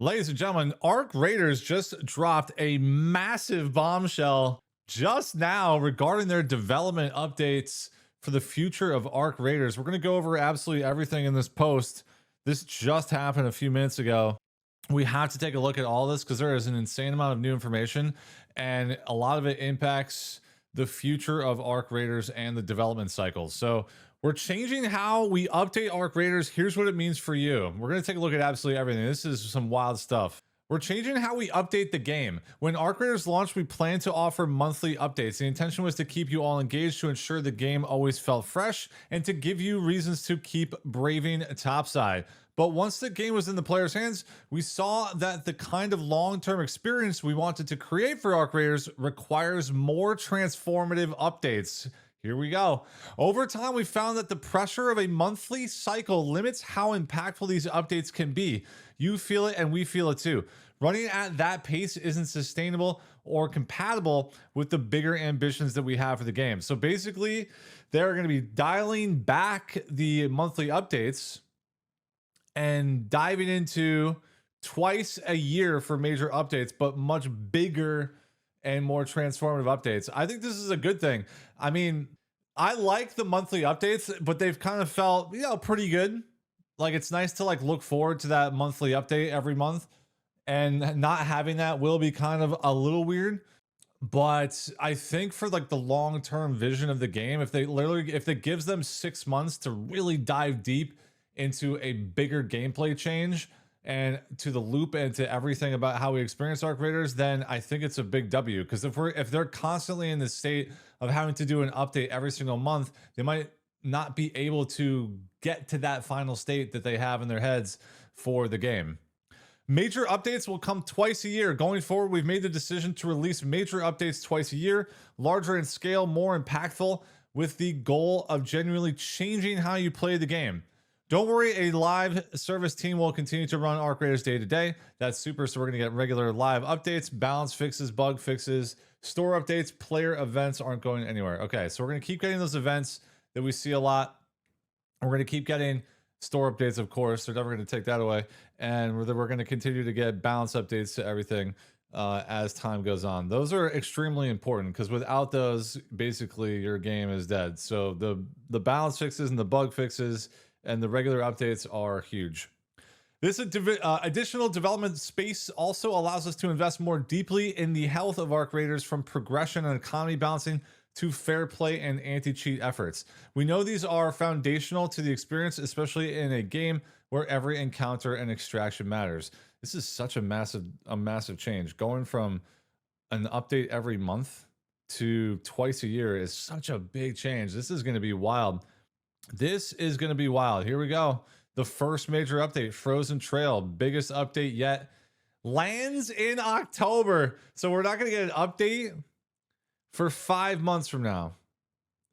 Ladies and gentlemen, Arc Raiders just dropped a massive bombshell just now regarding their development updates for the future of Arc Raiders. We're going to go over absolutely everything in this post. This just happened a few minutes ago. We have to take a look at all this because there is an insane amount of new information, and a lot of it impacts the future of Arc Raiders and the development cycles. So we're changing how we update Arc Raiders. Here's what it means for you. We're going to take a look at absolutely everything. This is some wild stuff. We're changing how we update the game. When Arc Raiders launched, we planned to offer monthly updates. The intention was to keep you all engaged, to ensure the game always felt fresh, and to give you reasons to keep braving topside. But once the game was in the player's hands, we saw that the kind of long-term experience we wanted to create for Arc Raiders requires more transformative updates. Here we go. Over time, we found that the pressure of a monthly cycle limits how impactful these updates can be. You feel it and we feel it too. Running at that pace isn't sustainable or compatible with the bigger ambitions that we have for the game. So basically, they're going to be dialing back the monthly updates and diving into twice a year for major updates, but much bigger and more transformative updates. I think this is a good thing. I mean, I like the monthly updates, but they've kind of felt, pretty good. Like, it's nice to like look forward to that monthly update every month, and not having that will be kind of a little weird. But I think for like the long-term vision of the game, if it gives them 6 months to really dive deep into a bigger gameplay change and to the loop and to everything about how we experience Arc Raiders, then I think it's a big W. Because if they're constantly in the state of having to do an update every single month, they might not be able to get to that final state that they have in their heads for the game. Major updates will come twice a year. Going forward, we've made the decision to release major updates twice a year, larger in scale, more impactful, with the goal of genuinely changing how you play the game. Don't worry, a live service team will continue to run Arc Raiders day to day. That's super. So we're going to get regular live updates, balance fixes, bug fixes, store updates, player events aren't going anywhere. Okay, so we're going to keep getting those events that we see a lot. We're going to keep getting store updates, of course. They're never going to take that away. And we're going to continue to get balance updates to everything as time goes on. Those are extremely important because without those, basically your game is dead. So the balance fixes and the bug fixes and the regular updates are huge. This additional development space also allows us to invest more deeply in the health of Arc Raiders, from progression and economy balancing to fair play and anti-cheat efforts. We know these are foundational to the experience, especially in a game where every encounter and extraction matters. This is such a massive change. Going from an update every month to twice a year is such a big change. This is going to be wild. This is going to be wild. Here we go. The first major update, Frozen Trail, biggest update yet, lands in October. So we're not going to get an update for 5 months from now.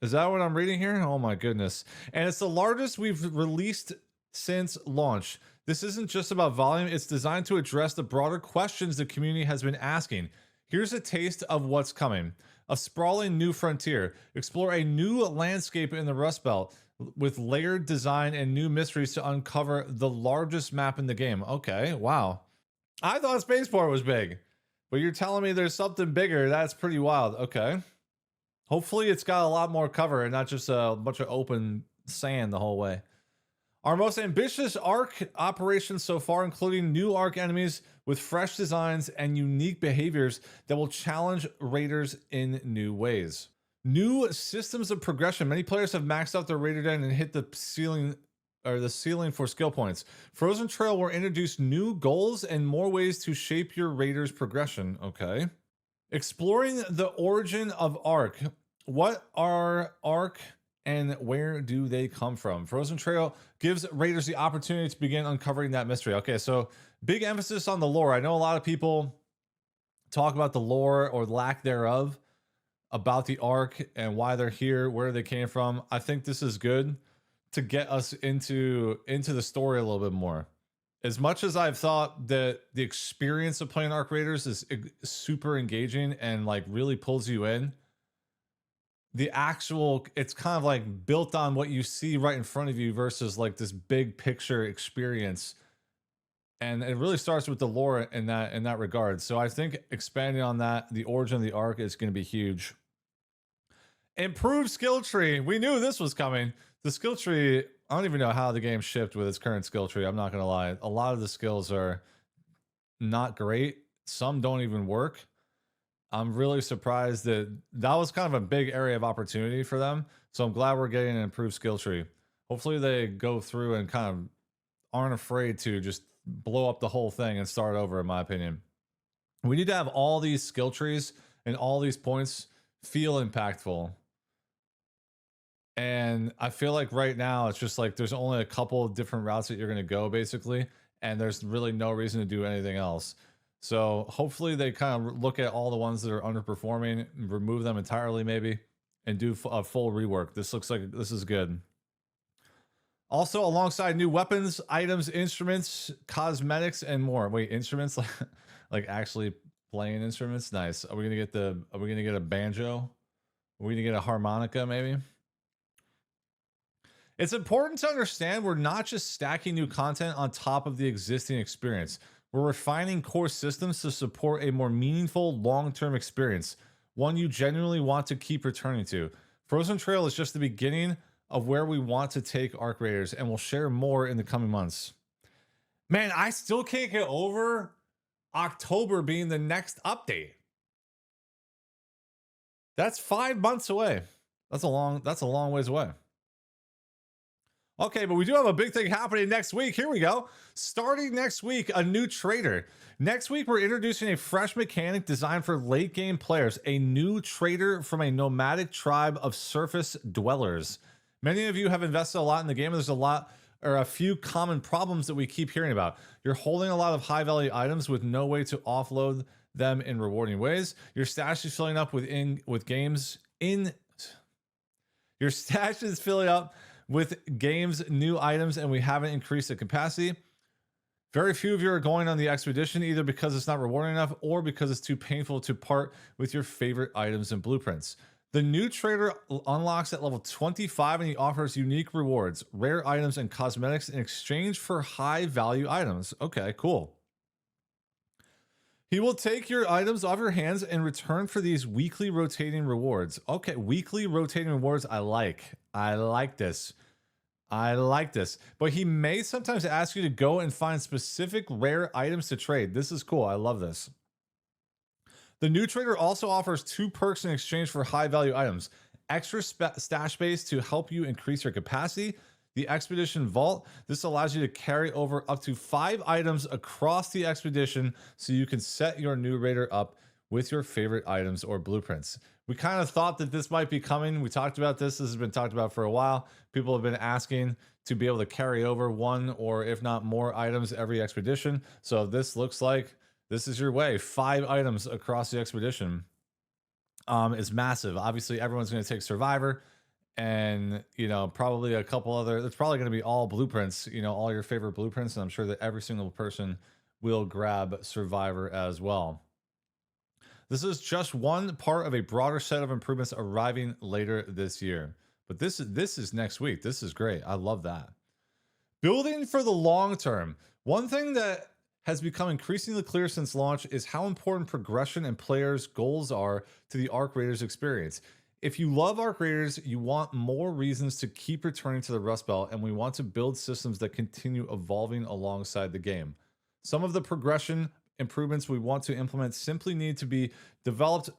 Is that what I'm reading here? Oh my goodness. And it's the largest we've released since launch. This isn't just about volume. It's designed to address the broader questions the community has been asking. Here's a taste of what's coming. A sprawling new frontier. Explore a new landscape in the Rust Belt with layered design and new mysteries to uncover the largest map in the game. Okay, wow. I thought Spaceport was big, but you're telling me there's something bigger. That's pretty wild. Okay. Hopefully it's got a lot more cover and not just a bunch of open sand the whole way. Our most ambitious Arc operations so far, including new Arc enemies with fresh designs and unique behaviors that will challenge raiders in new ways. New systems of progression. Many players have maxed out their raider den and hit the ceiling for skill points. Frozen Trail will introduce new goals and more ways to shape your raider's progression. Okay. Exploring the origin of Arc. What are Arc and where do they come from? Frozen Trail gives raiders the opportunity to begin uncovering that mystery. Okay, so big emphasis on the lore. I know a lot of people talk about the lore or lack thereof about the Arc and why they're here, where they came from. I think this is good to get us into the story a little bit more. As much as I've thought that the experience of playing Arc Raiders is super engaging and like really pulls you in, it's kind of like built on what you see right in front of you versus like this big picture experience. And it really starts with the lore in that regard. So I think expanding on that, the origin of the arc is going to be huge. Improved skill tree. We knew this was coming. The skill tree, I don't even know how the game shipped with its current skill tree. I'm not going to lie. A lot of the skills are not great. Some don't even work. I'm really surprised that was kind of a big area of opportunity for them. So I'm glad we're getting an improved skill tree. Hopefully they go through and kind of aren't afraid to just blow up the whole thing and start over, in my opinion. We need to have all these skill trees and all these points feel impactful. And I feel like right now it's just like there's only a couple of different routes that you're going to go, basically, and there's really no reason to do anything else. So hopefully they kind of look at all the ones that are underperforming, remove them entirely maybe, and do a full rework. This looks like this is good. Also, alongside new weapons, items, instruments, cosmetics, and more. Wait, instruments? Like actually playing instruments? Nice. Are we gonna get a banjo? Are we gonna get a harmonica maybe? It's important to understand we're not just stacking new content on top of the existing experience. We're refining core systems to support a more meaningful long-term experience, one you genuinely want to keep returning to. Frozen Trail is just the beginning of where we want to take Arc Raiders, and we'll share more in the coming months. Man, I still can't get over October being the next update. That's 5 months away. That's a long ways away. Okay, but we do have a big thing happening next week. Here we go. Starting next week, a new trader. Next week, we're introducing a fresh mechanic designed for late game players, a new trader from a nomadic tribe of surface dwellers. Many of you have invested a lot in the game, and there's a few common problems that we keep hearing about. You're holding a lot of high value items with no way to offload them in rewarding ways. Your stash is filling up your stash is filling up with games, new items, and we haven't increased the capacity. Very few of you are going on the expedition, either because it's not rewarding enough or because it's too painful to part with your favorite items and blueprints. The new trader unlocks at level 25, and he offers unique rewards, rare items, and cosmetics in exchange for high value items. Okay, cool. He will take your items off your hands in return for these weekly rotating rewards. Okay, weekly rotating rewards. I like this. I like this. But he may sometimes ask you to go and find specific rare items to trade. This is cool. I love this. The new trader also offers 2 perks in exchange for high value items. Extra stash space to help you increase your capacity. The Expedition Vault. This allows you to carry over up to 5 items across the expedition so you can set your new raider up with your favorite items or blueprints. We kind of thought that this might be coming. We talked about this. This has been talked about for a while. People have been asking to be able to carry over 1 or if not more items every expedition. So this looks like this is your way. 5 items across the expedition. Is massive. Obviously, everyone's going to take Survivor. And probably a couple other, it's probably going to be all blueprints, all your favorite blueprints, and I'm sure that every single person will grab Survivor as well. This is just one part of a broader set of improvements arriving later this year, but this is next week. This is great. I love that. Building for the long term. One thing that has become increasingly clear since launch is how important progression and players' goals are to the Arc Raiders experience. If you love Arc Raiders, you want more reasons to keep returning to the Rust Belt, and we want to build systems that continue evolving alongside the game. Some of the progression improvements we want to implement simply need to be developed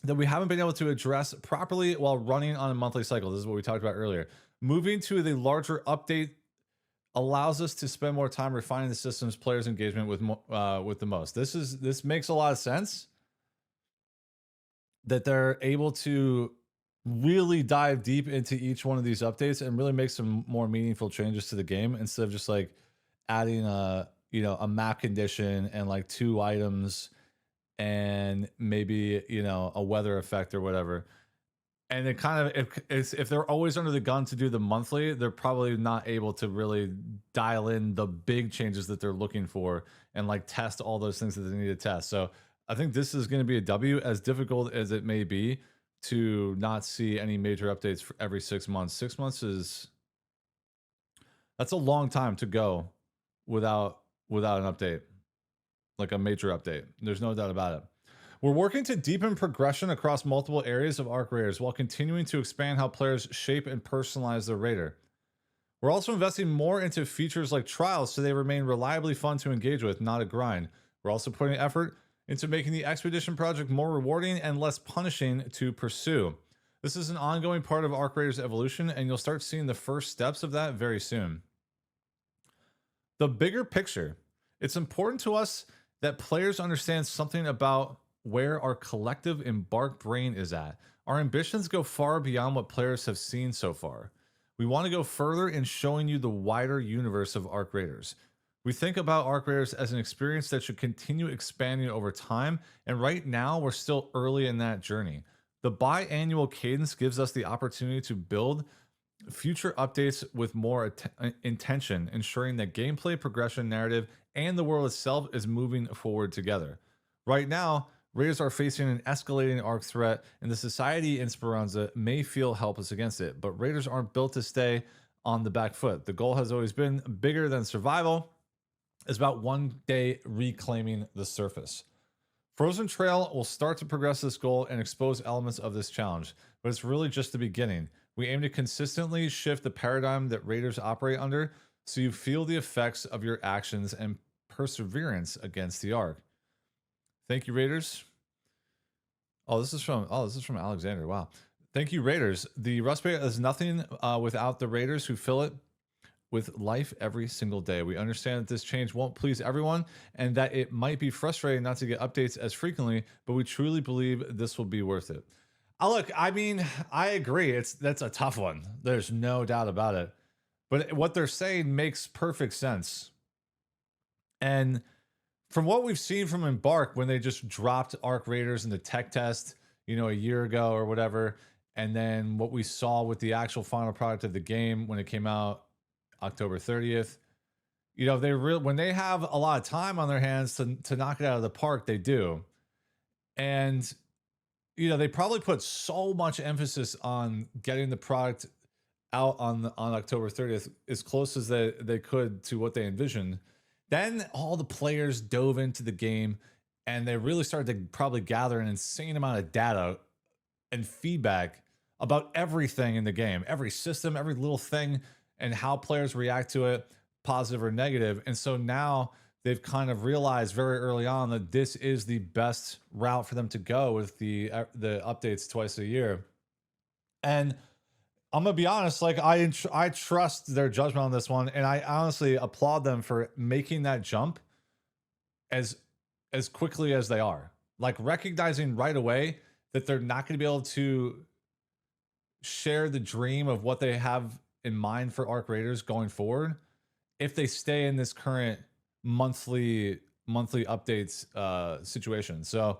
that we haven't been able to address properly while running on a monthly cycle. This is what we talked about earlier. Moving to the larger update allows us to spend more time refining the systems players' engagement with the most. This makes a lot of sense. That they're able to really dive deep into each one of these updates and really make some more meaningful changes to the game instead of just like adding a map condition and like 2 items and maybe a weather effect or whatever. And it kind of if they're always under the gun to do the monthly, they're probably not able to really dial in the big changes that they're looking for and like test all those things that they need to test. So I think this is going to be a W, as difficult as it may be to not see any major updates for every 6 months. 6 months that's a long time to go without without an update, like a major update. There's no doubt about it. We're working to deepen progression across multiple areas of Arc Raiders while continuing to expand how players shape and personalize their Raider. We're also investing more into features like trials so they remain reliably fun to engage with, not a grind. We're also putting effort into making the Expedition project more rewarding and less punishing to pursue. This is an ongoing part of Arc Raiders' evolution, and you'll start seeing the first steps of that very soon. The bigger picture. It's important to us that players understand something about where our collective Embark brain is at. Our ambitions go far beyond what players have seen so far. We want to go further in showing you the wider universe of Arc Raiders. We think about Arc Raiders as an experience that should continue expanding over time, and right now we're still early in that journey. The biannual cadence gives us the opportunity to build future updates with more intention, ensuring that gameplay, progression, narrative, and the world itself is moving forward together. Right now, Raiders are facing an escalating Arc threat, and the society in Speranza may feel helpless against it, but Raiders aren't built to stay on the back foot. The goal has always been bigger than survival. It's about one day reclaiming the surface. Frozen Trail will start to progress this goal and expose elements of this challenge, but it's really just the beginning. We aim to consistently shift the paradigm that Raiders operate under so you feel the effects of your actions and perseverance against the Arc. Thank you, Raiders. This is from Alexander. Wow. Thank you, Raiders. The Rust Beta is nothing without the Raiders who fill it with life every single day. We understand that this change won't please everyone and that it might be frustrating not to get updates as frequently, but we truly believe this will be worth it. Look, I mean, I agree. That's a tough one. There's no doubt about it. But what they're saying makes perfect sense. And from what we've seen from Embark when they just dropped Arc Raiders in the tech test, a year ago or whatever, and then what we saw with the actual final product of the game when it came out October 30th, when they have a lot of time on their hands to knock it out of the park, they do. And they probably put so much emphasis on getting the product out on October 30th as close as they could to what they envisioned. Then all the players dove into the game and they really started to probably gather an insane amount of data and feedback about everything in the game, every system, every little thing, and how players react to it, positive or negative. And so now they've kind of realized very early on that this is the best route for them to go with the updates twice a year. And I'm gonna be honest, like I trust their judgment on this one, and I honestly applaud them for making that jump as quickly as they are. Like recognizing right away that they're not going to be able to share the dream of what they have in mind for Arc Raiders going forward if they stay in this current monthly updates situation. So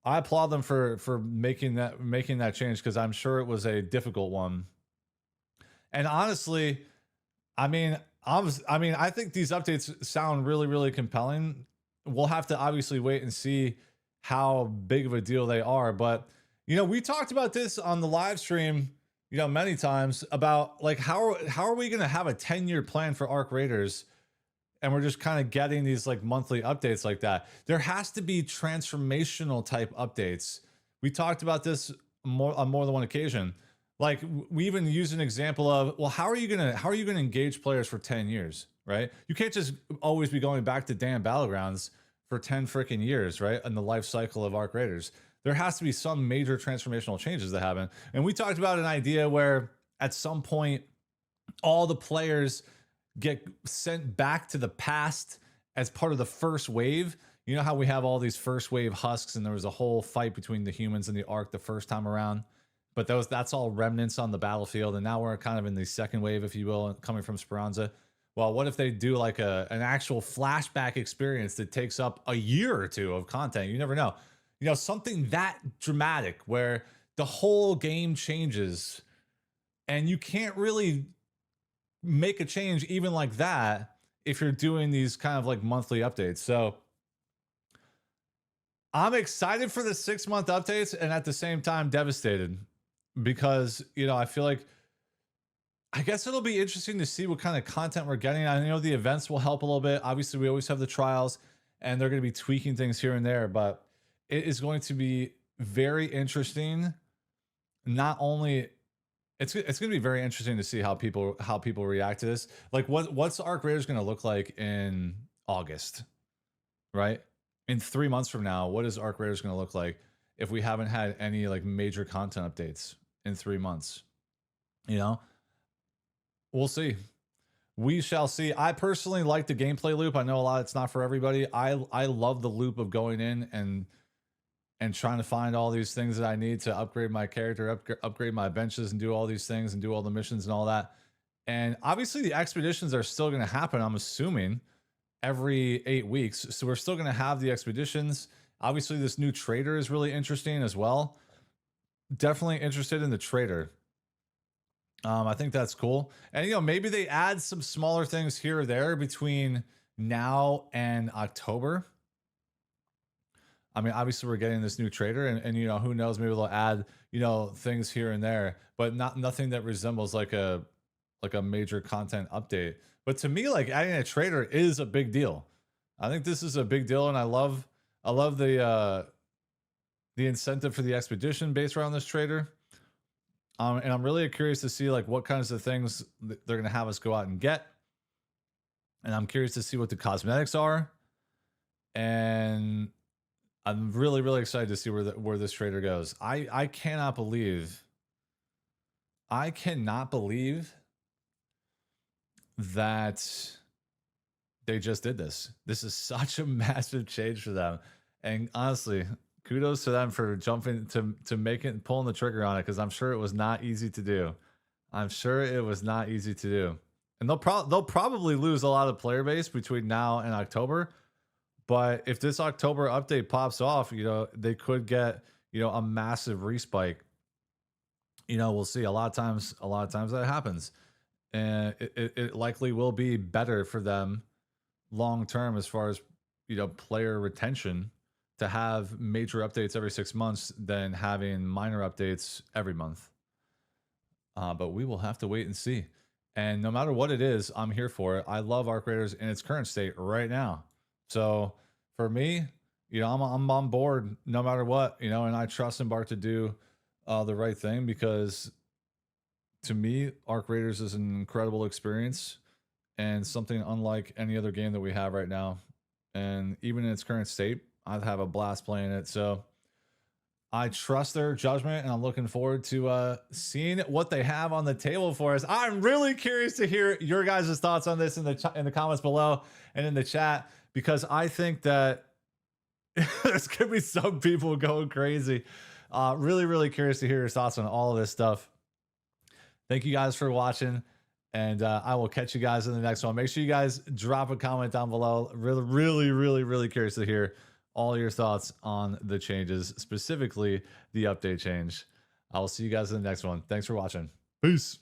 I applaud them for making that change, because I'm sure it was a difficult one. And honestly, I think these updates sound really, really compelling. We'll have to obviously wait and see how big of a deal they are. But we talked about this on the live stream, many times about like how are we going to have a 10-year plan for Arc Raiders? And we're just kind of getting these like monthly updates like that. There has to be transformational type updates. We talked about this on more than one occasion. Like we even use an example of, well, how are you gonna engage players for 10 years, right? You can't just always be going back to damn Battlegrounds for 10 freaking years, right? In the life cycle of Arc Raiders. There has to be some major transformational changes that happen. And we talked about an idea where at some point all the players get sent back to the past as part of the first wave. You know how we have all these first wave husks and there was a whole fight between the humans and the Ark the first time around, but that's all remnants on the battlefield, and now we're kind of in the second wave, if you will, coming from Speranza. Well, what if they do like an actual flashback experience that takes up a year or two of content? You never know. Something that dramatic where the whole game changes and you can't really make a change even like that if you're doing these kind of like monthly updates. So I'm excited for the 6-month updates and at the same time devastated because I feel like I guess it'll be interesting to see what kind of content we're getting. I know the events will help a little bit. Obviously, we always have the trials, and they're going to be tweaking things here and there, but it is going to be very interesting. Not only it's going to be very interesting to see how people react to this. Like, what's Arc Raiders going to look like in August, right? In 3 months from now, what is Arc Raiders going to look like if we haven't had any like major content updates in 3 months? You know, we'll see. We shall see. I personally like the gameplay loop. I know a lot it's not for everybody. I love the loop of going in and trying to find all these things that I need to upgrade my character, upgrade my benches, and do all these things and do all the missions and all that. And obviously the expeditions are still going to happen, I'm assuming, every 8 weeks. So we're still going to have the expeditions. Obviously this new trader is really interesting as well. Definitely interested in the trader. I think that's cool. And, you know, maybe they add some smaller things here or there between now and October. I mean, obviously we're getting this new trader and you know, who knows, maybe they'll add, you know, things here and there, but nothing that resembles like a major content update. But to me, like adding a trader is a big deal. I think this is a big deal, and I love the incentive for the expedition based around this trader. And I'm really curious to see like what kinds of things they're going to have us go out and get. And I'm curious to see what the cosmetics are. And I'm really, really excited to see where this trader goes. I cannot believe that they just did this. This is such a massive change for them. And honestly, kudos to them for jumping to pulling the trigger on it, because I'm sure it was not easy to do. I'm sure it was not easy to do. And they'll probably lose a lot of player base between now and October. But if this October update pops off, you know, they could get, you know, a massive respike. You know, we'll see. A lot of times that happens. And it likely will be better for them long term as far as, you know, player retention, to have major updates every 6 months than having minor updates every month. But we will have to wait and see. And no matter what it is, I'm here for it. I love Arc Raiders in its current state right now. So for me, you know, I'm on board no matter what, you know, and I trust Embark to do the right thing, because to me, Arc Raiders is an incredible experience and something unlike any other game that we have right now. And even in its current state, I'd have a blast playing it. So I trust their judgment, and I'm looking forward to seeing what they have on the table for us. I'm really curious to hear your guys' thoughts on this in the comments below and in the chat, because I think that there's gonna be some people going crazy. Really, really curious to hear your thoughts on all of this stuff. Thank you guys for watching, and I will catch you guys in the next one. Make sure you guys drop a comment down below. Really, really, really, really curious to hear all your thoughts on the changes, specifically the update change. I will see you guys in the next one. Thanks for watching. Peace.